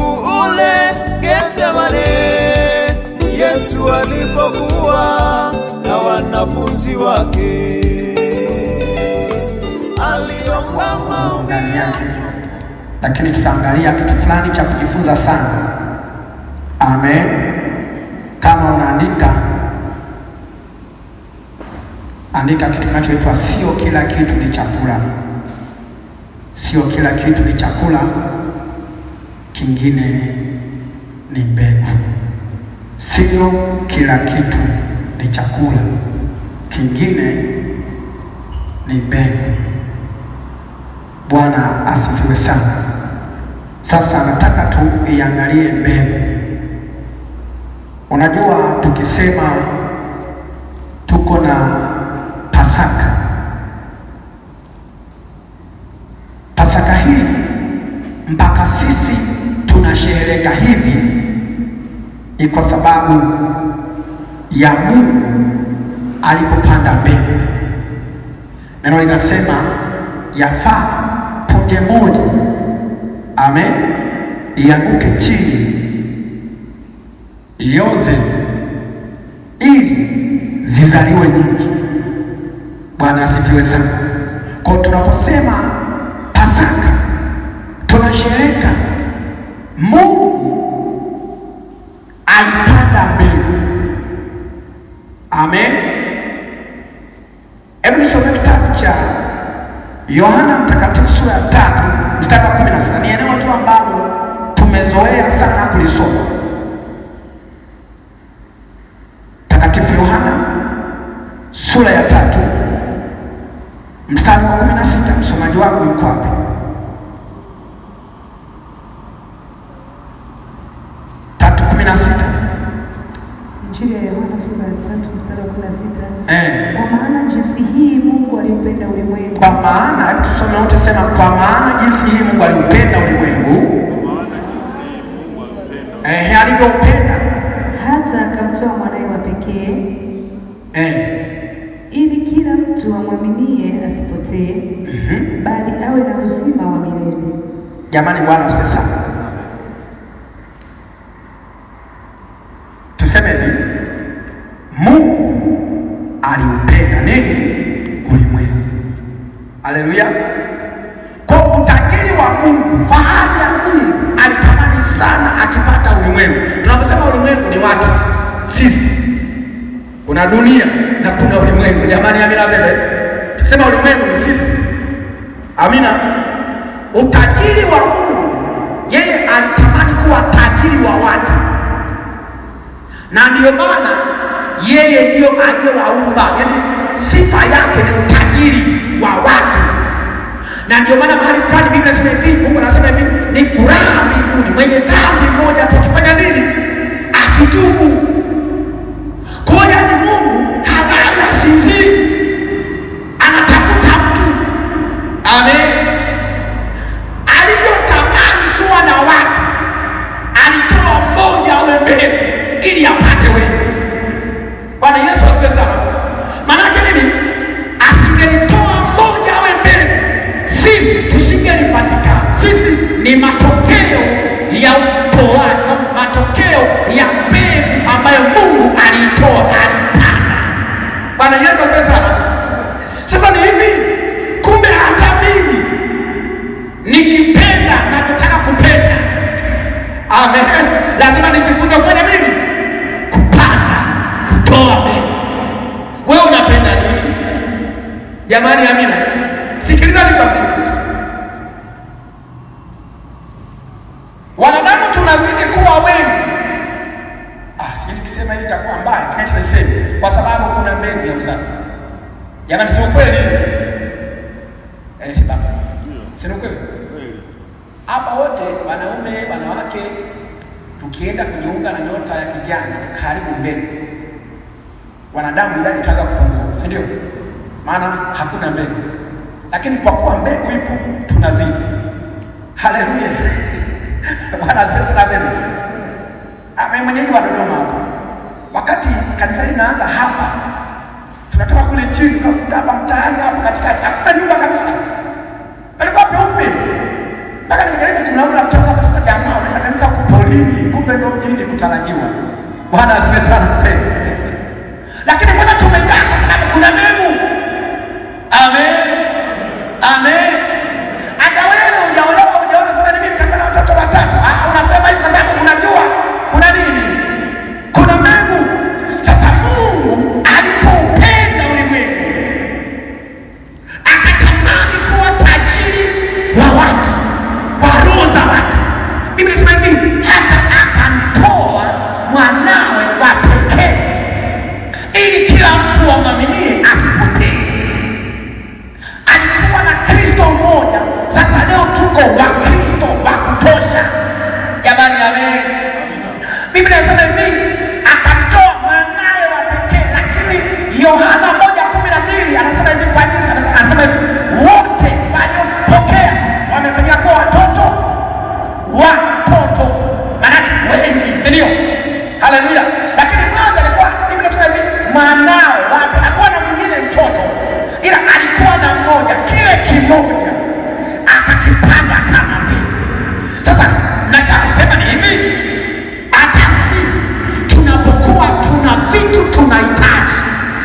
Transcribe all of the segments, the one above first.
usiku ule Getsemane, Yesu alipokuwa na wanafunzi wake, aliomba maombi yake. Lakini tutaangalia kitu fulani cha kujifunza sana. Amen. Kama unaandika, andika kitu kinachoitwa sio kila kitu ni chakula. Sio kila kitu ni chakula, kingine ni mbegu. Sio kila kitu ni chakula, kingine ni mbegu. Bwana asifiwe sana. Sasa nataka tuiangalie mbegu. Unajua, tukisema tuko na Pasaka, Pasaka hii mpaka sisi tunasherehekea hivi ni kwa sababu ya Mungu alipopanda mbegu. Neno linasema yafaa punje moja, amen, ianguke chini ioze ili zizaliwe nyingi. Bwana asifiwe sana. Kwa tunaposema Pasaka tunasherehekea Mungu alipanda mbegu. Amen. Hebu nisome kitabu cha Yohana Mtakatifu sura ya 3 mstari wa 16. Ni eneo tu ambalo tumezoea sana kulisoma. Mtakatifu Yohana sura ya 3 mstari wa 16. Msomaji wangu yuko wapi? Injili ya Yohana sura ya 3 mstari wa 16. Kwa maana jinsi hii Mungu aliupenda ulimwengu. Kwa maana, tusome wote, sema kwa maana jinsi hii Mungu aliupenda ulimwengu. Alivyoupenda hata akamtoa mwanae wa pekee, ili kila mtu amwaminie asipotee, bali awe na uzima wa milele. Jamani, Bwana asifiwe sana. Tuseme hivi, Mungu aliupenda nini? Ulimwengu. Haleluya. Kwa utajiri wa Mungu, fahari ya Mungu, alitamani sana akipata ulimwengu. Tunaposema ulimwengu ni watu, sisi. Kuna dunia na kuna ulimwengu. Jamani, amina bebe. Tukisema ulimwengu ni sisi. Amina. Utajiri wa Mungu, yeye alitamani kuwa tajiri wa watu. Na ndiyo maana yeye ndiyo aliyewaumba. Yaani sifa yake ni utajiri wa watu. Na ndiyo maana mahali fulani Biblia inasema hivi, Mungu anasema hivi, ni furaha mbinguni mwenye dhambi mmoja tukifanya nini? Akitubu. Kwa hiyo ni Mungu halali, asinzii, anatafuta mtu. Amen. Alivyotamani kuwa na watu, alitoa mmoja awe mbele ili apate wewe. Bwana Yesu asifiwe sana. Maana yake nini? Asingelitoa mmoja awe mbele, sisi tusingelipatikana. Sisi ni matokeo ya utoaji, matokeo ya mbegu ambayo Mungu alitoa, alipanda. Bwana Yesu asifiwe sana. Sasa ni hivi, kumbe hata mimi nikipenda navyotaka kupenda, amen, lazima nijifunze kufanya nini? Kupanda, kutoa mbegu. Wewe unapenda nini? Jamani, amina. Sikiliza nikwambie kitu. Wanadamu tunazidi kuwa wengi. Sisi nikisema hii itakuwa mbaya, kanisa niseme kwa sababu kuna mbegu ya uzazi. Jamani, sio kweli? Baba. Sio kweli? Hapa wote wanaume, wanawake tukienda kujiunga na nyota ya kijani tukaharibu mbegu, wanadamu idadi itaanza kupungua, si ndio? Maana hakuna mbegu. Lakini kwa kuwa mbegu ipo, tunazidi. Haleluya. Bwana asifiwe sana. Amen. Mwenyeji wa Dodoma hapa, wakati kanisa linaanza hapa, tunatoka kule chini tukakuta hapa mtaani hapo katikati hakuna nyumba kabisa, palikuwa peupe mpaka nikajaribu kumlauna rafiki yangu, sasa jamaa, kanisa mjini, kumbe ndo mjini kutarajiwa. Bwana asifiwe sana mpendwa. Lakini mbona tumejaa? Kwa sababu kuna mbegu. Amen, amen. Hata wewe hujaolewa, hujaona sema mimi nitakuwa na watoto watatu, unasema hivi kwa sababu unajua kuna nini? Kuna mbegu. Sasa Mungu alipoupenda ulimwengu akatamani kuwa tajiri wa watu, wa roho za watu. Biblia inasema hivi, hata akamtoa mwanawe wa pekee ili kila mtu amwaminie asipotee. Alikuwa na Kristo mmoja. Sasa leo tuko wa Kristo wa kutosha. Jamani, amen. Biblia inasema hivi, akamtoa mwanawe wa pekee. Lakini Yohana 1:12 anasema hivi, kwa jinsi anasema hivi, wote waliopokea wamefanyika kuwa watoto. Maana wengi, si ndio? Haleluya. Lakini mwanzo alikuwa, Biblia inasema hivi, mwanawe wapi? Hakuwa na mwingine mtoto, ila alikuwa na mmoja. Kile kimoja akakipanda kama mbegu. Sasa nataka kusema ni hivi, hata sisi tunapokuwa tuna vitu tunahitaji,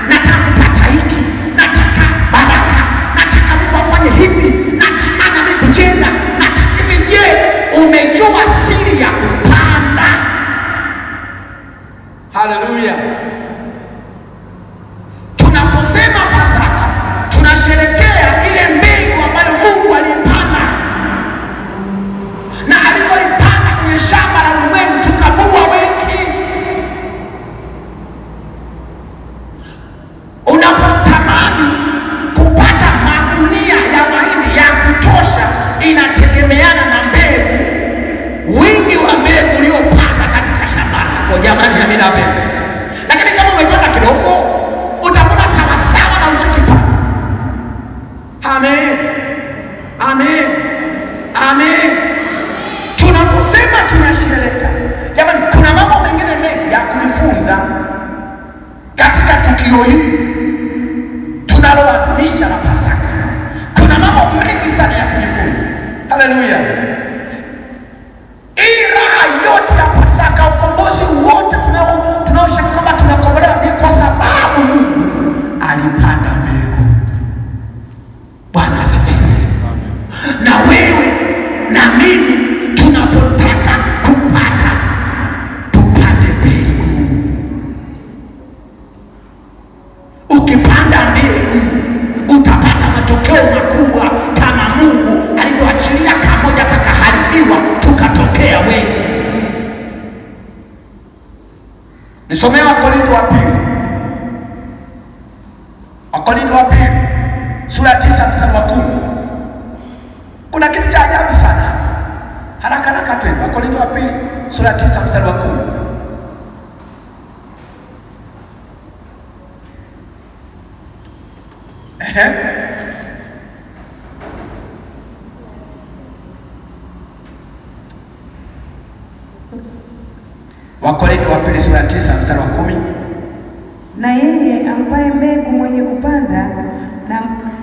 nataka kupata hiki, nataka baraka, nataka Mungu afanye hivi, nataka mimi kujenga, nataka hivi. Je, umejua siri ya kupanda? Haleluya. Tunaposema Pasaka tunasherekea ile mbegu ambayo Mungu alipanda, na alipoipanda kwenye shamba la ulimwengu tukavunwa wengi. Unapotamani kupata magunia ya mahindi ya kutosha, inategemeana na mbegu, wingi wa mbegu uliopanda katika shamba lako. Jamani, amina. Lakini kama umepanda kidogo, utavuna sawasawa na ulichokipanda. Amen, amen, amen. Tunaposema tunasherehekea, jamani, kuna mambo mengine mengi ya kujifunza katika tukio hili tunaloadhimisha la Pasaka. Kuna mambo mengi sana ya kujifunza. Haleluya. Hii raha yote ya Pasaka, ukombozi wote tunaoshangaa kwamba tunakombolewa, ni kwa sababu Mungu alipanda mbegu. Bwana asifiwe. Na wewe na mimi tunapotaka kupata, tupande mbegu. Ukipanda mbegu utapata matokeo makubwa, kama Mungu alivyoachilia kamoja kakaharibiwa tukatokea wengi. Nisomee Wakorintho wa pili, Wakorintho wa pili sura ya 9 mstari wa 10. Kuna kitu cha ajabu sana. Haraka haraka twende. Wakorintho wa pili sura ya 9 mstari wa 10. Wakorintho wa pili sura ya 9 mstari wa 10. Na yeye ampaye mbegu mwenye kupanda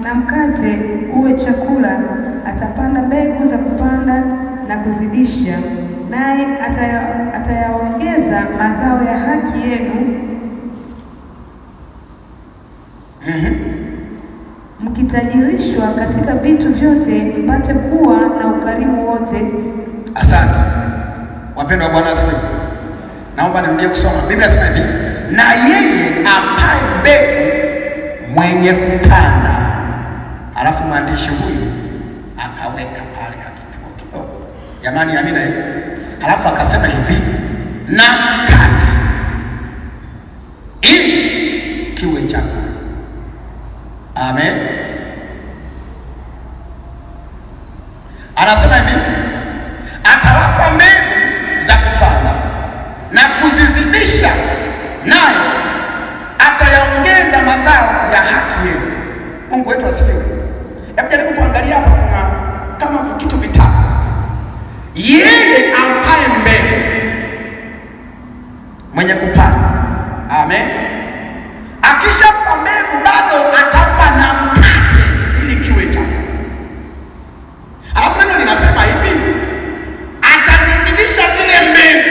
na mkate uwe chakula, atapanda mbegu za kupanda na kuzidisha, naye atayaongeza mazao ya haki yenu, mkitajirishwa katika vitu vyote, mpate kuwa na ukarimu wote. Asante wapendwa. Bwana asifiwe. Naomba nirudie kusoma. Biblia inasema hivi, na yeye ampaye mbegu mwenye kupanda. Alafu mwandishi huyu akaweka pale kakituo kidogo. Jamani, amina. Alafu akasema hivi, na mkate ili kiwe chakula. Amen. Anasema hivi, atawapa mbegu za kupanda na kuzizidisha, naye atayaongeza mazao ya haki yenu. Mungu wetu asifiwe. Hebu jaribu kuangalia hapa, kuna kama vitu vitatu. Yeye ampaye mbegu mwenye kupanda. Amen. Akishampa mbegu, bado atampa na mkate ili kiwe chakula. Alafu neno linasema hivi, atazizidisha zile mbegu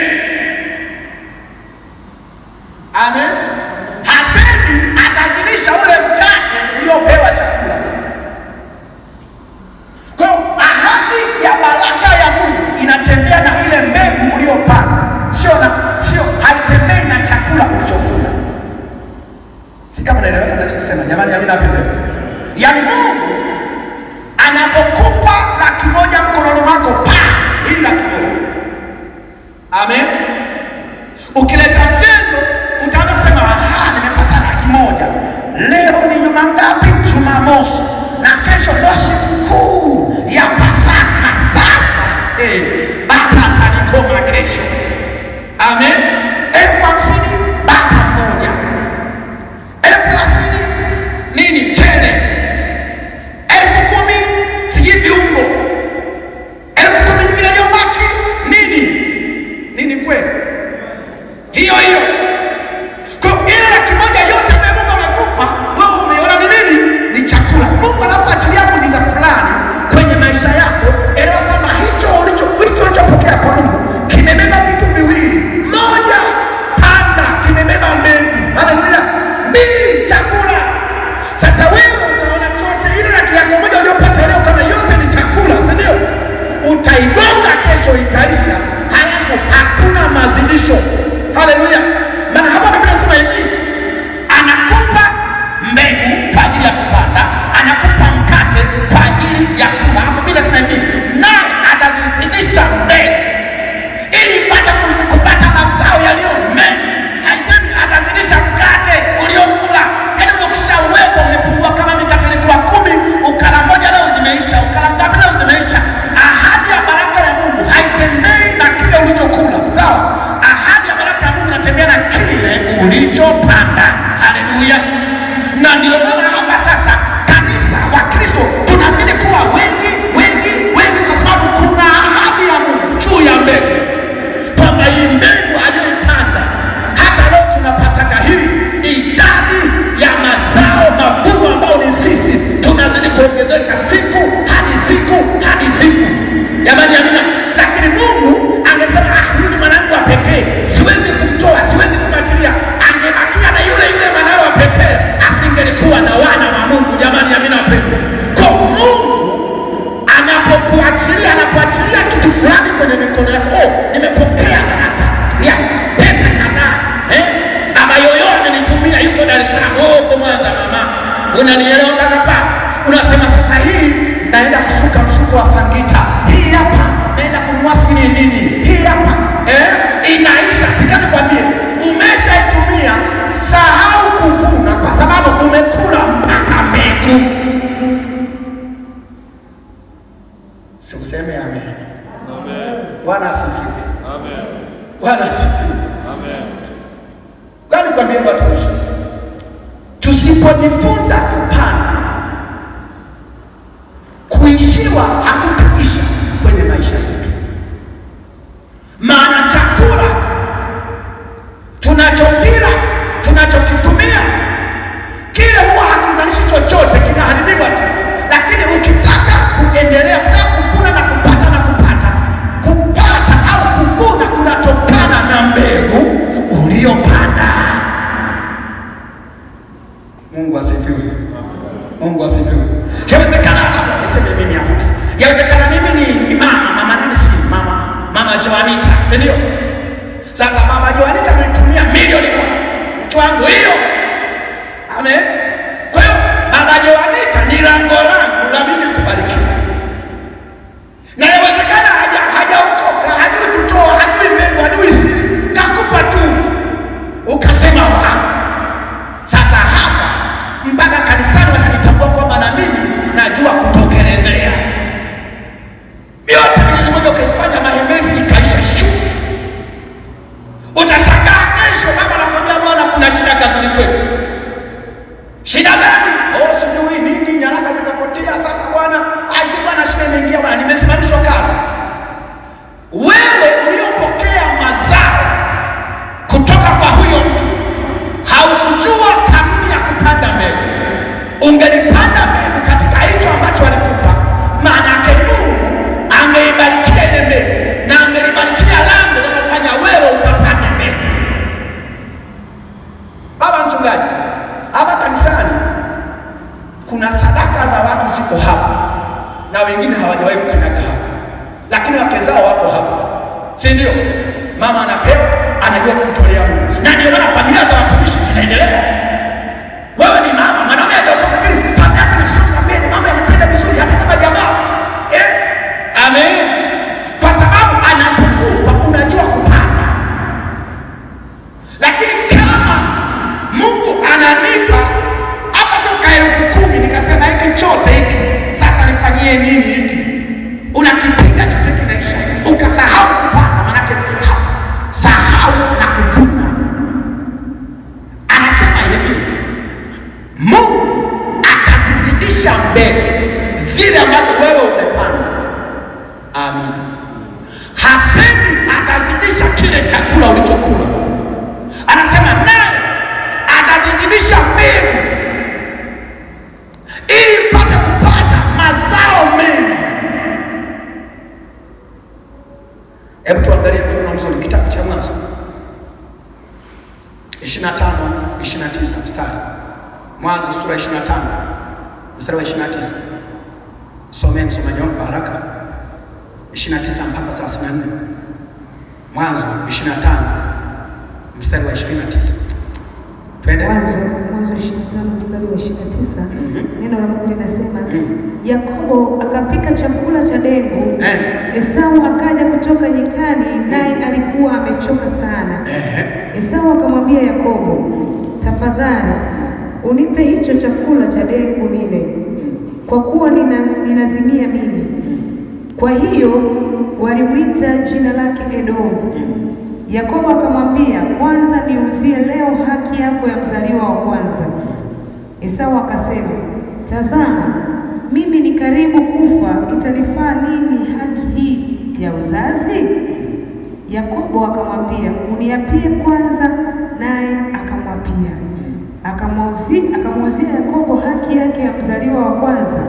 Yaani Mungu anapokupa $1,000 mkononi mwako, hii $1,000. Amen. Ukileta mchezo utaanza kusema nimepata $100. Leo ni juma ngapi? Jumamosi, na kesho ndio sikukuu ya Pasaka. Sasa bata atanikoma kesho. Amen. 50,000 bata mmoja, 30,000 nini chele, 10,000 sijui viungo, 10,000 nyingine iliyobaki nini kweli hiyo. Kwa ile $100 yote ambayo Mungu amekupa wewe, umeona ni nini? Ni chakula. Mungu anapoachilia muujiza fulani kwenye maisha yako, elewa kwamba hicho ulichopokea kwa Mungu kimebeba vitu viwili. Moja, panda, kimebeba mbegu. Haleluya. 2, chakula. Sasa wewe utaona chote ile $1,000 uliyopata leo kama yote ni chakula, si ndio? Utaigonga kesho ikaisha, halafu hakuna mazidisho. Haleluya. Maana hapa Biblia inasema hivi, anakupa mbegu kwa ajili ya kupanda, anakupa mkate kwa ajili ya kula. Alafu Biblia inasema hivi, naye atazizidisha mbegu ili mpate kupata mazao yaliyo mengi. Haisemi atazidisha mkate uliokula. Yaani ukishaweka umepungua, kama mikate ilikuwa 10, ukala moja leo zimeisha, ukala ngapi leo zimeisha. Ahadi ya baraka ya Mungu haitembei na kile ulichokula. Sawa? Ahadi ya baraka ya Mungu inatembea na kile ulichopanda. Haleluya. Na ndio maana hapa sasa kanisa wa Kristo tunazidi kuwa wengi kwa sababu kuna ahadi ya Mungu juu ya mbegu, kwamba hii mbegu aliyoipanda, hata leo tuna Pasaka hii, idadi ya mazao mavuno ambao ni sisi tunazidi kuongezeka siku hadi siku. Jamani, amina. Lakini Mungu angesema huyu ni mwanangu wa pekee, siwezi kumtoa, siwezi kumwachilia. Angebakia na yule mwanao wa pekee, asingelikuwa na wana wa Mungu. Jamani, amina wapendwa. Kwa Mungu anapoachilia kitu fulani kwenye mikono yako, nimepokea baraka ya pesa kadhaa, baba yoyote nitumia, yuko Dar es Salaam, uko Mwanza, mama, unanielewa hapa? Unasema sasa hii naenda kusuka msuko wa Sangita, hii hapa naenda kununua nini, hii hapa inaisha. Sikati kwambie, umeshaitumia, sahau kuvuna, kwa sababu umekula mpaka mbegu. Sikuseme amen. Amen. Bwana asifiwe. Amen. Bwana asifiwe. Amen. Gani kwambie watumishi, tusipojifunza kupanda, kuishiwa hakutaisha kwenye maisha yetu. Maana chakula tunachokila, tunachokitumia, kile huwa hakizalishi chochote, kinaharibiwa tu. Lakini ukitaka kuendelea, ukitaka kuvuna na kupata au kuvuna kunatokana na mbegu uliyopanda. Mungu asifiwe. Mungu asifiwe. Yawezekana labda niseme mimi hapa basi. Yawezekana mimi ni mama nani, si mama Joanita, si ndio? Sasa mama Joanita ametumia milioni 1 mtu wangu hiyo. Amen. Kwa hiyo mama Joanita ni lango langu la mimi kubarikiwa. Na yawezekana hajaokoka, hajui kutoa, hajui mbegu, hajui siri, kakupa tu ukasema sasa hapa mpaka kanisani watanitambua kwamba na mimi najua kutokelezea. Yote mwenye mmoja ukaifanya mahembezi ikaisha shu. Utashangaa kesho mama anakuambia, bwana kuna shida kazini kwetu. Shida gani? Sijui nini, nyaraka zikapotea. Sasa bwana, si bwana, shida imeingia bwana, nimesimamishwa kazi. Wewe uliopokea mazao kutoka kwa huyo mtu, haukujua kanuni ya kupanda mbegu. Ungelipanda mbegu katika hicho ambacho alikupa, maana yake Mungu angeibarikia ile mbegu na angelibarikia lango linalofanya wewe ukapanda mbegu. Baba mchungaji, hapa kanisani kuna sadaka za watu ziko hapa na wengine hawajawahi kukanyaga hapa, lakini wake zao wako hapa, si ndio? Mama anapewa, anajua kumtolea Mungu, na ndio maana familia za watumishi zinaendelea. Wewe ni mama, mwanaume hajaokoka, familia yako ni kile chakula ulichokula. Anasema naye atazidisha mbegu ili mpate kupata mazao mengi. Hebu tuangalie mfano mzuri, kitabu cha Mwanzo 25:29 mstari. Mwanzo sura 25 mstari wa 29. Someni msomaji wangu kwa haraka. 29 mpaka 34. Mwanzo 25 mstari wa 29. Twende. Mwanzo 25 mstari wa 29. Neno la Mungu linasema, Yakobo akapika chakula cha dengu. Esau akaja kutoka nyikani, naye alikuwa amechoka sana. Esau akamwambia Yakobo, tafadhali unipe hicho chakula cha dengu nile, kwa kuwa ninazimia mimi. Kwa hiyo walimwita jina lake Edomu. Yakobo akamwambia, kwanza niuzie leo haki yako ya mzaliwa wa kwanza. Esau akasema, tazama, mimi ni karibu kufa, itanifaa nini haki hii ya uzazi? Yakobo akamwambia, uniapie kwanza, naye akamwapia. Akamuuzia Yakobo haki yake ya mzaliwa wa kwanza.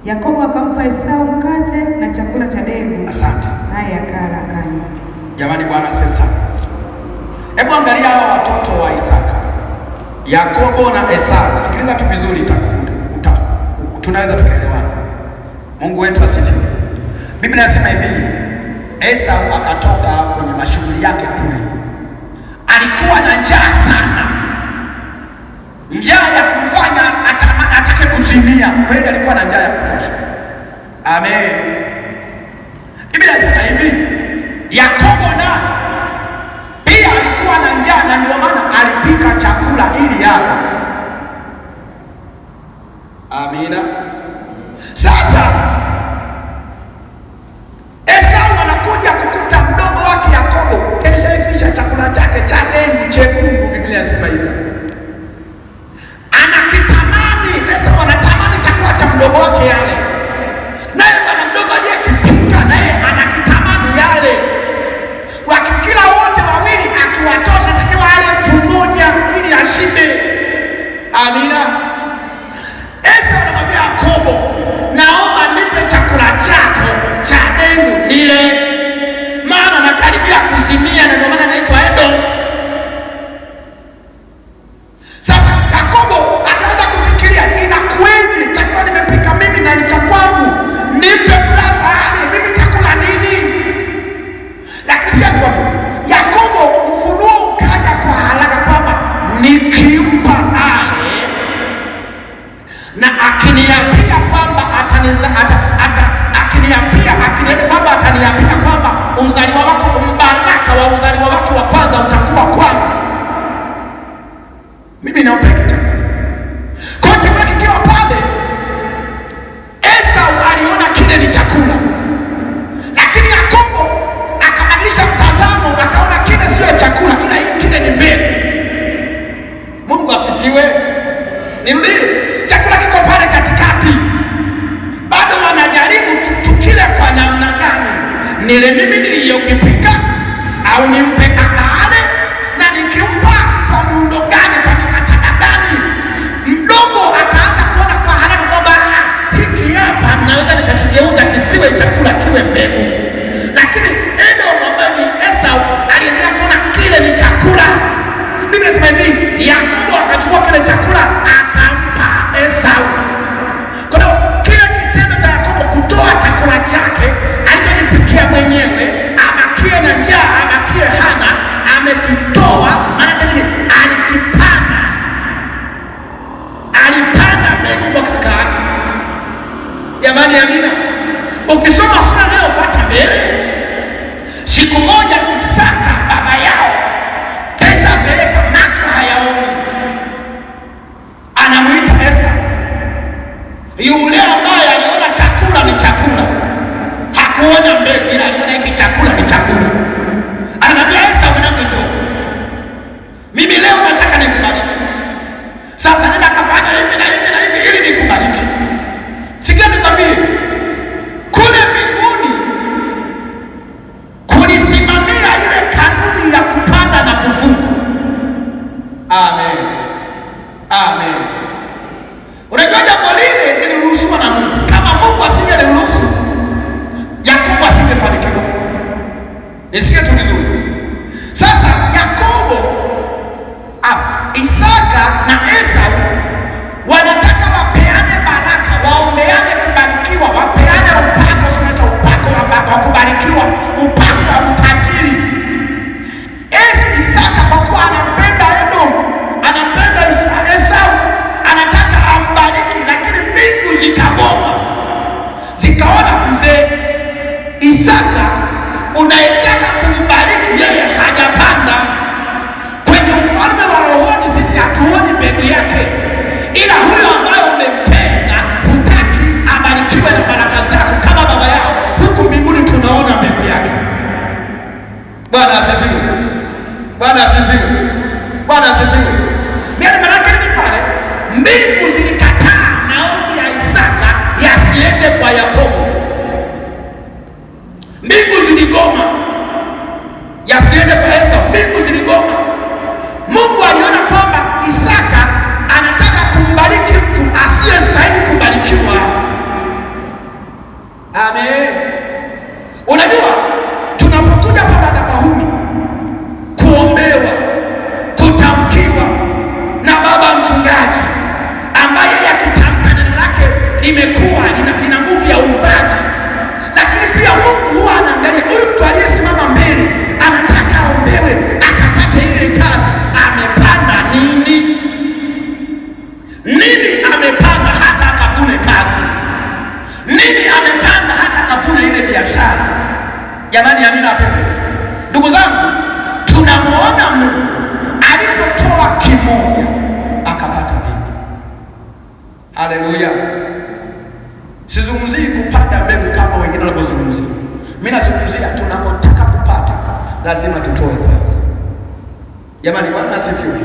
Yakobo akampa Esau mkate na chakula cha dengu. Asante. Naye akala akanywa. Jamani, Bwana asifiwe sana. Hebu angalia hao watoto wa Isaka, Yakobo na Esau. Sikiliza tu vizuri, tunaweza tukaelewana. Mungu wetu asifiwe. Biblia inasema hivi, Esau akatoka kwenye mashughuli yake kule, alikuwa na njaa sana, njaa ya kumfanya atake kuzimia. Kweli alikuwa na njaa ya kutosha. Amen. Biblia inasema hivi, Yakobo na pia alikuwa na njaa, na ndio maana alipika chakula ili ale. Amina. Sasa Esau anakuja kukuta mdogo wake Yakobo keshaifisha chakula chake cha dengu chekundu. Biblia inasema hivyo, anakitamani. Esau anatamani chakula cha mdogo wake yale, naye bwana mdogo aliyekipika naye anakitamani yale. Wakikila wote wawili, akiwatosha takiwa ale mtu mmoja ili ashibe. Amina. Esau anamwambia Yakobo, naomba nipe chakula chako cha dengu nile, maana nakaribia kuzimia, na ndio maana naitwa Edomu. Sasa Yakobo akaanza kufikiria, inakuweje chakula nimepika mimi na ni cha kwangu, nipe blaza ale, mimi chakula nini? Lakini sikia kwamba Yakobo ufunuo ukaja kwa haraka kwamba nikimpa ale na akiniambia kwamba ataniambia kwamba uzaliwa wako, mbaraka wa uzaliwa wake wa kwanza utakuwa kwangu, mimi naomba kitu. Kwa chakula kikiwa pale, Esau aliona kile ni chakula, lakini Yakobo akabadilisha mtazamo, akaona kile sio chakula, ila hii kile ni mbegu. Mungu asifiwe. Nirudie, chakula kiko pale katikati, bado wanajaribu tukile kwa namna gani, nile mimi niliyokipika au nimpe kaka ale, na nikimpa kwa muundo gani, kwa mikataba gani? Mdogo akaanza kuona kwa haraka kwamba hiki hapa naweza nikakigeuza kisiwe chakula, kiwe mbegu. Lakini Edomu ambaye ni Esau aliendelea kuona kile ni chakula. Biblia inasema hivi, Yakobo akachukua kile chakula akampa Esau. Kwa hiyo kile kitendo cha Yakobo kutoa chakula chake alichojipikia mwenyewe, amakie na njaa, amakie hana, amekitoa. Maana nini? Alipanda mbegu kwa kaka yake. Jamani, amina. Ukisoma sura inayofuata Amen, amen. Unajua jambo lile liliruhusiwa na Mungu. Kama Mungu asingeliruhusu, Yakobo asingefanikiwa. Nisikie tu vizuri. Sasa Yakobo, Isaka na Esau wanataka wapeane baraka, waombeane kubarikiwa, wapeane upako, sio upako wa kubarikiwa, upako wa utajiri. Isaka kwa kuwa anampenda Edom, anampenda Esau, anataka ambariki, lakini mbingu zikagoma, zikaona mzee Isaka unayetaka kumbariki yeye hajapanda kwenye ufalme wa rohoni. Sisi hatuoni mbegu yake, ila huyo ambaye umempenda hutaki abarikiwe na baraka zako kama baba yao, huku mbinguni tunaona mbegu yake. Bwana asifiwe, Bwana asifiwe, Bwana asifiwe. Yaani maana yake ni pale mbingu zilikataa maombi ya Isaka yasiende kwa Yakobo. Mbingu ziligoma yasiende kwa Esau, mbingu ziligoma. Mungu aliona kwamba Isaka anataka kumbariki mtu asiyestahili kubarikiwa. Amen. Unajua, tunapokuja kwa madhabahuni kuombewa, kutamkiwa na baba mchungaji ambaye yakitamka neno lake limekuwa lina nguvu ya uumbaji, lakini pia Mungu huwa anaangalia huyu mtu aliyesimama mbele, anataka aombewe akapate ile kazi. Amepanda nini? Nini amepanda hata akavune kazi? Nini amepanda hata akavune ile biashara? Jamani, amina wapendwa. Ndugu zangu, tunamuona Mungu alipotoa kimoja akapata vingi. Haleluya. Sizungumzii kupanda mbegu kama wengine wanavyozungumzia. Mimi nazungumzia tunapotaka kupata lazima tutoe kwanza. Jamani, Bwana asifiwe.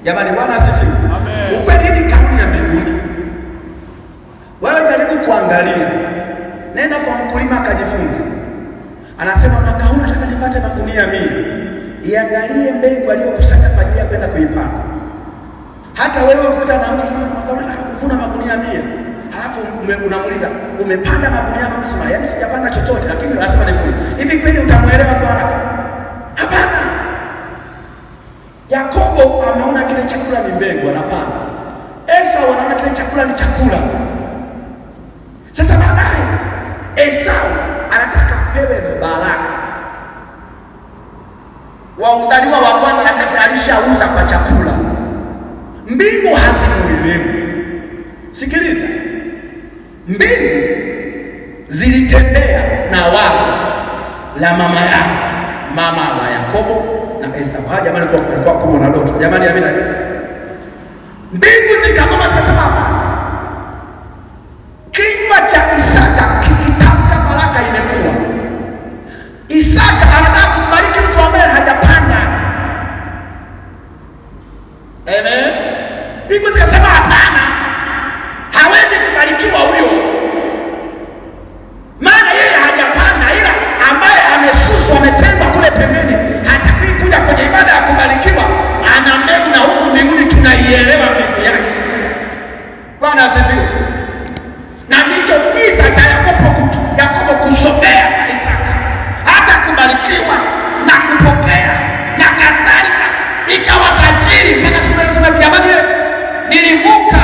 Jamani, Bwana asifiwe. Amen. Ukweli ni kauli ya mbinguni. Wewe jaribu kuangalia. Nenda kwa mkulima akajifunza. Anasema mwaka huu nataka nipate magunia 100. Iangalie mbegu aliyokusanya kwa ajili ya kwenda kuipanda. Hata wewe ukikutana na mtu mwaka huu nataka kuvuna magunia 100. Halafu unamuuliza umepanda magunia ngapi? Sema yaani sijapanda chochote, lakini lazima nivune. Hivi kweli utamuelewa kwa haraka? Hapana. Yakobo ameona kile chakula ni mbegu, anapanda. Esau anaona kile chakula ni chakula. Sasa baadaye Esau anataka apewe baraka. Wauzaliwa wa kwanza wakati alishauza kwa chakula. Mbingu hazimuelewi. Sikiliza. Mbingu zilitembea na wazo la mama yao, mama wa Yakobo na Esau. Haja jamani kwa kubwa na ndoto. Jamani, amina. Mbingu zikagoma, tukasema hapana. Kinywa cha Isaka kikitamka baraka imekuwa. Isaka anataka kumbariki mtu ambaye hajapanda. Amen. Mbingu zikasema hapana. Hawezi kubarikiwa huyo. Maana yeye hajapanda, ila ambaye amesuswa, ametengwa kule pembeni, hataki kuja kwenye ibada ya kubarikiwa, ana mbegu na huku mbinguni tunaielewa mbegu yake. Bwana asifiwe. Na ndicho kisa cha Yakobo kusogea na Isaka, hata kubarikiwa na kupokea na kadhalika, ikawa tajiri mpaka sema jamani, nilivuka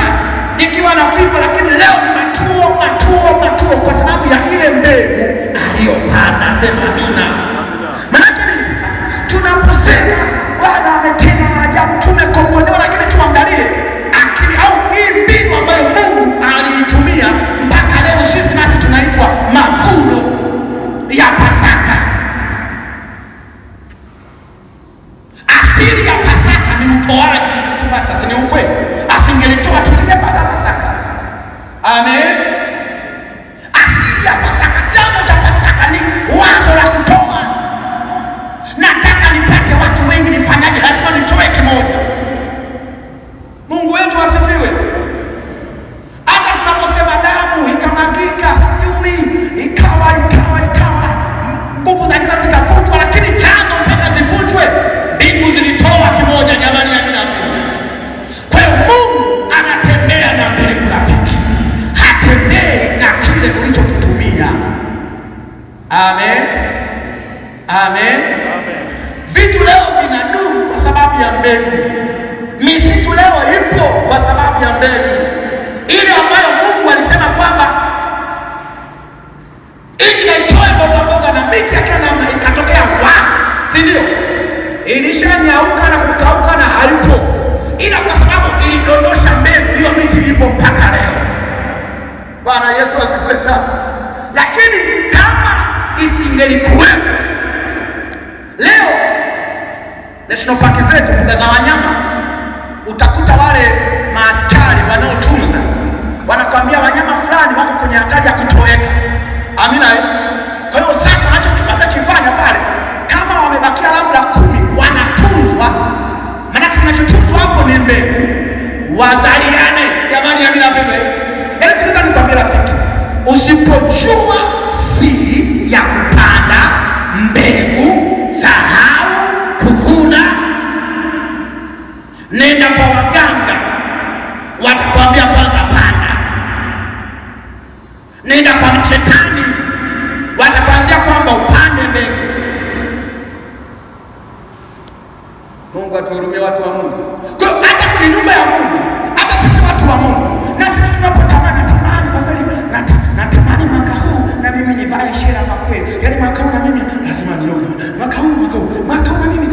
nikiwa na fimbo, lakini leo ni matuo kwa sababu ya ile mbegu aliyopanda. Sema amina. Maana nini sasa? Tunaposema Bwana ametenda maajabu, tumekombolewa, lakini tuangalie akili au hii mbinu ambayo Mungu aliitumia mpaka leo sisi nasi tunaitwa mavuno ya Pasaka. Asili ya Pasaka ni utoaji. Pastor, ni ukweli. Asingelitoa tusingepata Pasaka. Amen. Asili ya Pasaka, jambo cha Pasaka ni wazo la kutoa. Nataka nipate watu wengi, nifanyaje? Lazima nitoe kimoja. Mungu wetu asifiwe. Hata tunaposema damu ikamagika, sijui ikawa nguvu za giza zikavutwa, lakini chanzo mpaka zivutwe, mbingu zilitoa kimoja. Jamani, amina. Amen. Vitu leo vinadumu kwa sababu ya mbegu. Misitu leo ipo kwa sababu ya mbegu ile ambayo Mungu alisema kwamba ili itoe mboga mboga na miti yake namna ikatokea si ndio? Ilishanyauka na kukauka na haipo, ila kwa sababu ilidondosha mbegu, hiyo miti ipo mpaka leo. Bwana Yesu asifiwe sana. Lakini kama isingelikuwepo leo national park zetu, mbuga za wanyama, utakuta wale maaskari wanaotunza wanakwambia wanyama fulani wako kwenye hatari ya kutoweka. Amina. Kwa hiyo sasa wanachokifanya pale, kama wamebakia labda 10 wanatunzwa, maana kinachotunzwa hapo ni mbegu, wazaliane. Jamani, amina pepe. Yaani sikiliza nikwambie rafiki, usipojua siri ya kupanda mbegu, sahau kuvuna. Nenda kwa waganga, watakwambia kwanza panda. Nenda kwa mashetani, watakwambia kwamba upande mbegu. Mungu atuhurumie watu wa Mungu. Kwa hiyo hata kwenye nyumba ya Mungu, hata sisi watu wa Mungu, na sisi tunapotamani kwa kweli, natamani mwaka huu na mimi nivae shera kwa kweli. Yaani mwaka huu na mimi lazima nione. Mwaka huu na mimi